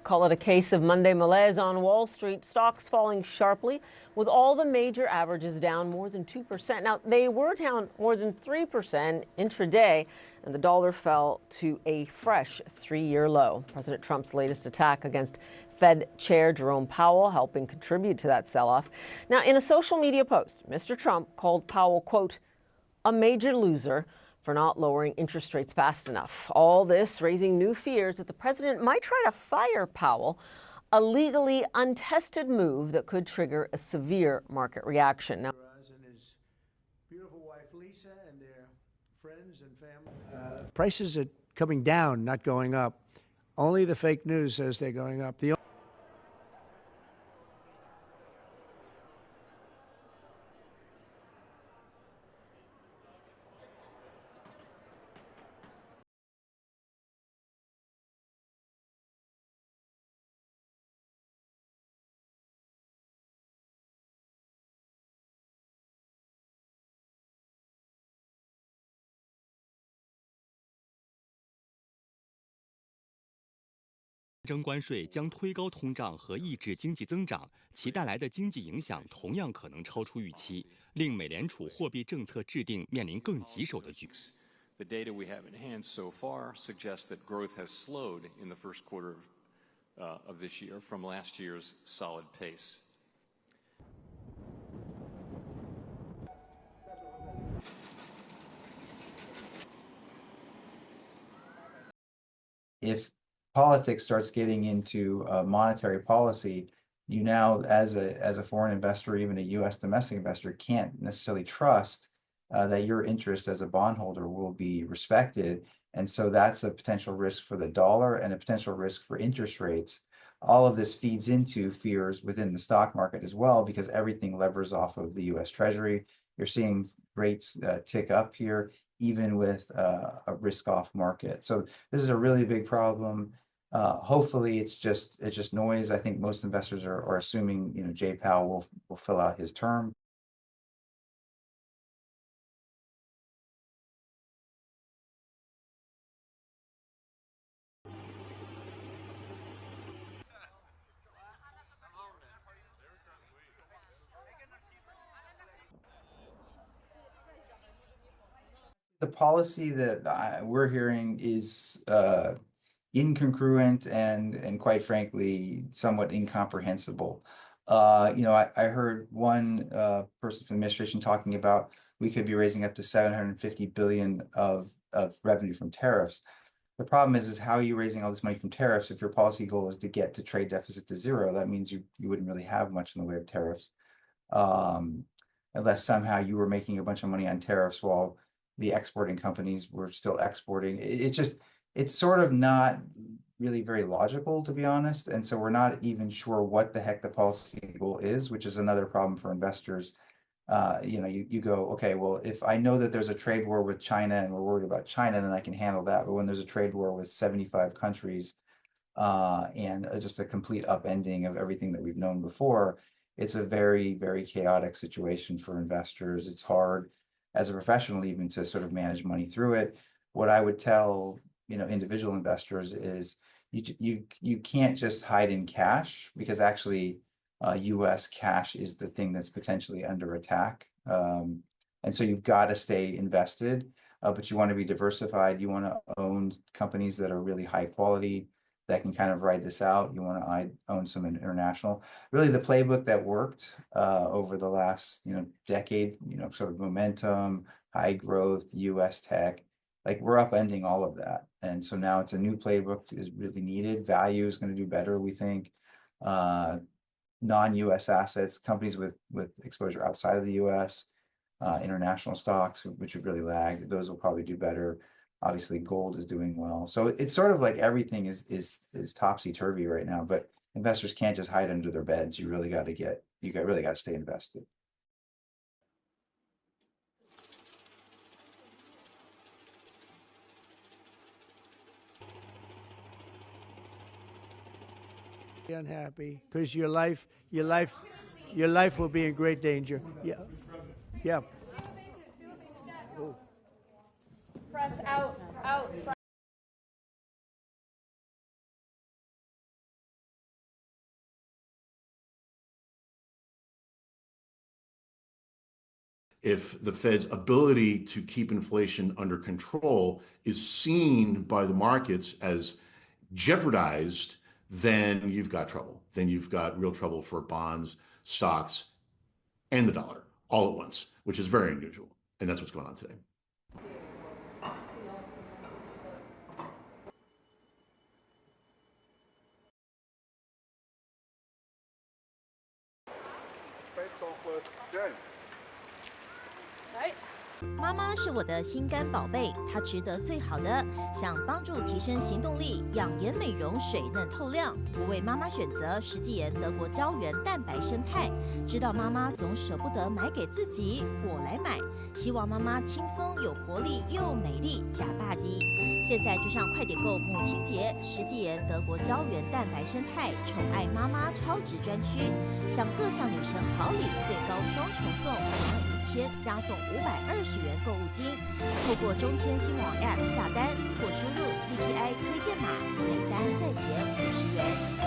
Call it a case of Monday malaise on Wall Street. Stocks falling sharply, with all the major averages down more than 2%. Now, they were down more than 3% intraday, and the dollar fell to a fresh three-year low. President Trump's latest attack against Fed Chair Jerome Powell helping contribute to that sell-off. Now, in a social media post, Mr. Trump called Powell, quote, a major loser for not lowering interest rates fast enough. All this raising new fears that the president might try to fire Powell, a legally untested move that could trigger a severe market reaction. Now, and his beautiful wife Lisa and their friends and family. Prices are coming down, not going up. Only the fake news says they're going up.征关税将推高通胀和抑制经济增长，其带来的经济影响同样可能超出预期，令美联储货币政策制定面临更棘手的局势。The data we have in hand so far suggests that growth has slowed in the first quarter of this year from last year's solid pace. If politics starts getting into monetary policy, you now, as a foreign investor, even a U.S. domestic investor, can't necessarily trust that your interest as a bondholder will be respected. And so that's a potential risk for the dollar and a potential risk for interest rates. All of this feeds into fears within the stock market as well, because everything levers off of the U.S. Treasury. You're seeing rates tick up here, even with a risk-off market. So this is a really big problem. Hopefully it's just noise. I think most investors are assuming, Jay Powell will fill out his term. The policy that we're hearing is incongruent and quite frankly, somewhat incomprehensible. I heard one person from the administration talking about we could be raising up to $750 billion of revenue from tariffs. The problem is how are you raising all this money from tariffs if your policy goal is to get to trade deficit to zero? That means you wouldn't really have much in the way of tariffs, unless somehow you were making a bunch of money on tariffs while the exporting companies were still exporting. It's sort of not really very logical, to be honest. And so we're not even sure what the heck the policy goal is, which is another problem for investors. You go, okay, well, if I know that there's a trade war with China and we're worried about China, then I can handle that. But when there's a trade war with 75 countries and just a complete upending of everything that we've known before, it's a very, very chaotic situation for investors. It's hard as a professional even to sort of manage money through it. What I would tell individual investors is you can't just hide in cash, because actually US cash is the thing that's potentially under attack. And so you've got to stay invested, but you want to be diversified. You want to own companies that are really high quality, that can kind of ride this out. You want to own some international. Really the playbook that worked over the last decade, sort of momentum, high growth, US tech, like we're upending all of that. And so now it's a new playbook is really needed. Value is going to do better, we think. Non-US assets, companies with exposure outside of the US, international stocks, which have really lagged, those will probably do better. Obviously, gold is doing well. So it's sort of like everything is topsy-turvy right now, but investors can't just hide under their beds. You really got to stay invested. Unhappy because your life will be in great danger. Yeah. Press out. if the Fed's ability to keep inflation under control is seen by the markets as jeopardized, then you've got trouble. Then you've got real trouble for bonds, stocks, and the dollar all at once, which is very unusual. And that's what's going on today. Right. 妈妈是我的心肝宝贝，她值得最好的。想帮助提升行动力，养颜美容，水嫩透亮。我为妈妈选择石基岩德国胶原蛋白生态。知道妈妈总舍不得买给自己，我来买。希望妈妈轻松有活力又美丽，假霸基。现在就上快点购母亲节，石基岩德国胶原蛋白生态宠爱妈妈超值专区，享各项女神好礼，最高双重送，5000加送520元购物金。透过中天新网 App 下单或输入 CTI 推荐码，每单再减50元。